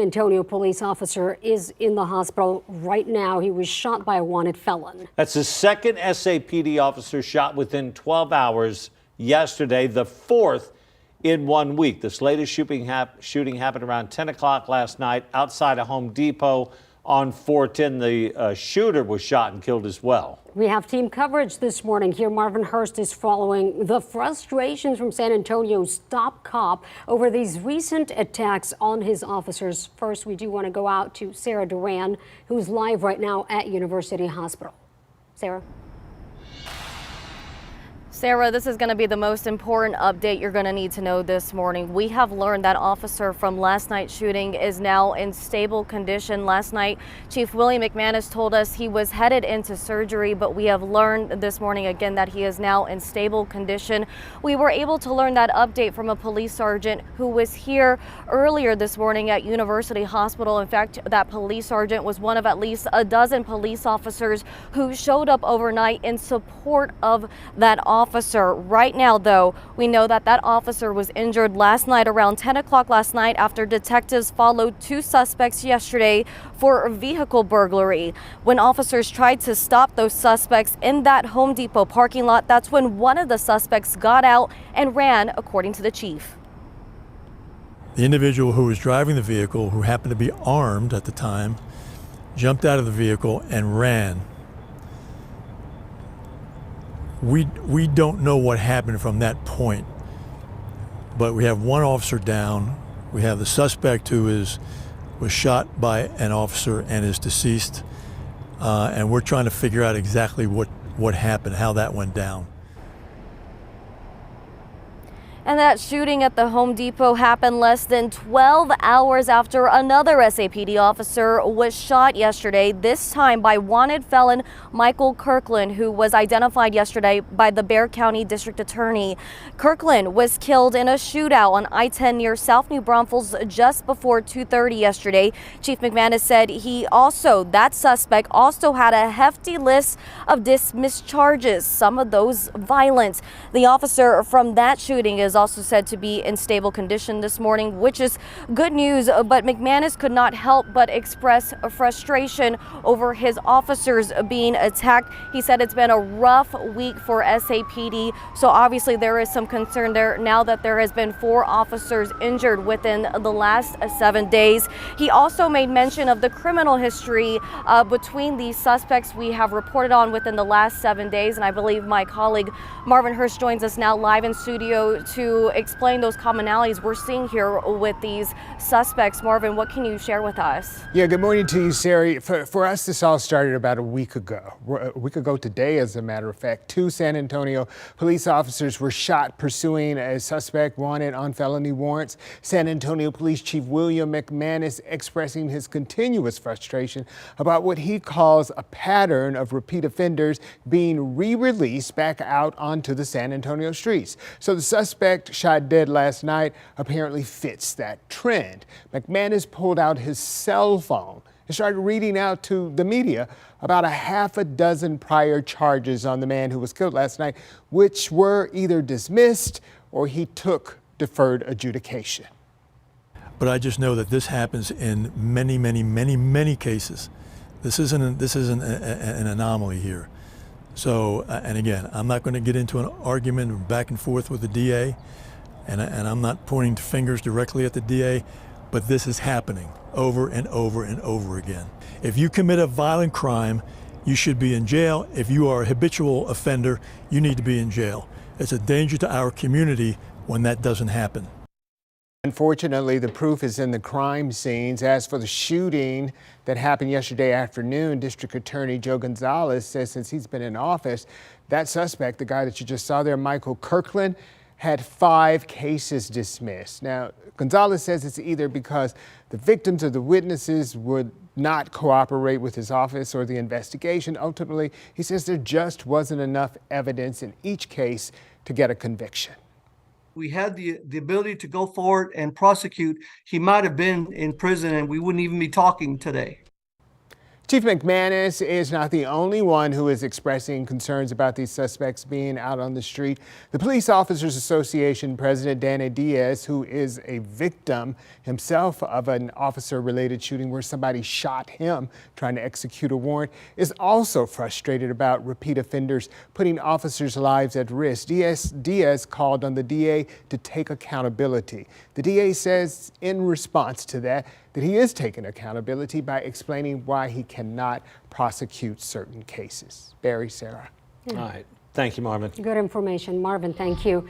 Antonio police officer is in the hospital right now. He was shot by a wanted felon. That's the second SAPD officer shot within 12 hours yesterday, the fourth in 1 week. This latest shooting happened around 10 o'clock last night outside a Home Depot on 410. The shooter was shot and killed as well. We have team coverage this morning here. Marvin Hurst is following the frustrations from San Antonio's top cop over these recent attacks on his officers. First, we do want to go out to Sarah Duran, who's live right now at University Hospital. Sarah. Sarah, this is going to be the most important update you're going to need to know this morning. We have learned that officer from last night's shooting is now in stable condition. Last night, Chief William McManus told us he was headed into surgery, but we have learned this morning again that he is now in stable condition. We were able to learn that update from a police sergeant who was here earlier this morning at University Hospital. In fact, that police sergeant was one of at least a dozen police officers who showed up overnight in support of that officer. Right now, though, we know that that officer was injured last night around 10 o'clock last night after detectives followed two suspects yesterday for vehicle burglary. When officers tried to stop those suspects in that Home Depot parking lot, that's when one of the suspects got out and ran, according to the chief. The individual who was driving the vehicle, who happened to be armed at the time, jumped out of the vehicle and ran. We don't know what happened from that point, but we have one officer down. We have the suspect who was shot by an officer and is deceased, and we're trying to figure out exactly what happened, how that went down. And that shooting at the Home Depot happened less than 12 hours after another SAPD officer was shot yesterday, this time by wanted felon Michael Kirkland, who was identified yesterday by the Bexar County District Attorney. Kirkland was killed in a shootout on I-10 near South New Braunfels just before 2:30 yesterday. Chief McManus said that suspect also had a hefty list of dismissed charges, some of those violent. The officer from that shooting is also said to be in stable condition this morning, which is good news, but McManus could not help but express frustration over his officers being attacked. He said it's been a rough week for SAPD, so obviously there is some concern there now that there has been 4 officers injured within the last 7 days. He also made mention of the criminal history between these suspects we have reported on within the last 7 days, and I believe my colleague Marvin Hurst joins us now live in studio to explain those commonalities we're seeing here with these suspects. Marvin, what can you share with us? Yeah, good morning to you, Sarah. For us, this all started about a week ago. A week ago today, as a matter of fact, 2 San Antonio police officers were shot pursuing a suspect wanted on felony warrants. San Antonio Police Chief William McManus expressing his continuous frustration about what he calls a pattern of repeat offenders being re-released back out onto the San Antonio streets. So the suspect shot dead last night apparently fits that trend. McManus pulled out his cell phone and started reading out to the media about a half a dozen prior charges on the man who was killed last night, which were either dismissed or he took deferred adjudication. But I just know that this happens in many cases. This isn't an anomaly here. So, and again, I'm not going to get into an argument back and forth with the DA, and I'm not pointing fingers directly at the DA, but this is happening over and over and over again. If you commit a violent crime, you should be in jail. If you are a habitual offender, you need to be in jail. It's a danger to our community when that doesn't happen. Unfortunately, the proof is in the crime scenes. As for the shooting that happened yesterday afternoon, District Attorney Joe Gonzalez says since he's been in office, that suspect, the guy that you just saw there, Michael Kirkland, had 5 cases dismissed. Now, Gonzalez says it's either because the victims or the witnesses would not cooperate with his office or the investigation. Ultimately, he says there just wasn't enough evidence in each case to get a conviction. We had the ability to go forward and prosecute. He might have been in prison and we wouldn't even be talking today. Chief McManus is not the only one who is expressing concerns about these suspects being out on the street. The Police Officers Association President Danny Diaz, who is a victim himself of an officer-related shooting where somebody shot him trying to execute a warrant, is also frustrated about repeat offenders putting officers' lives at risk. Diaz called on the DA to take accountability. The DA says in response to that he is taking accountability by explaining why he cannot prosecute certain cases. Barry, Sarah. All right. Thank you, Marvin. Good information. Marvin, thank you.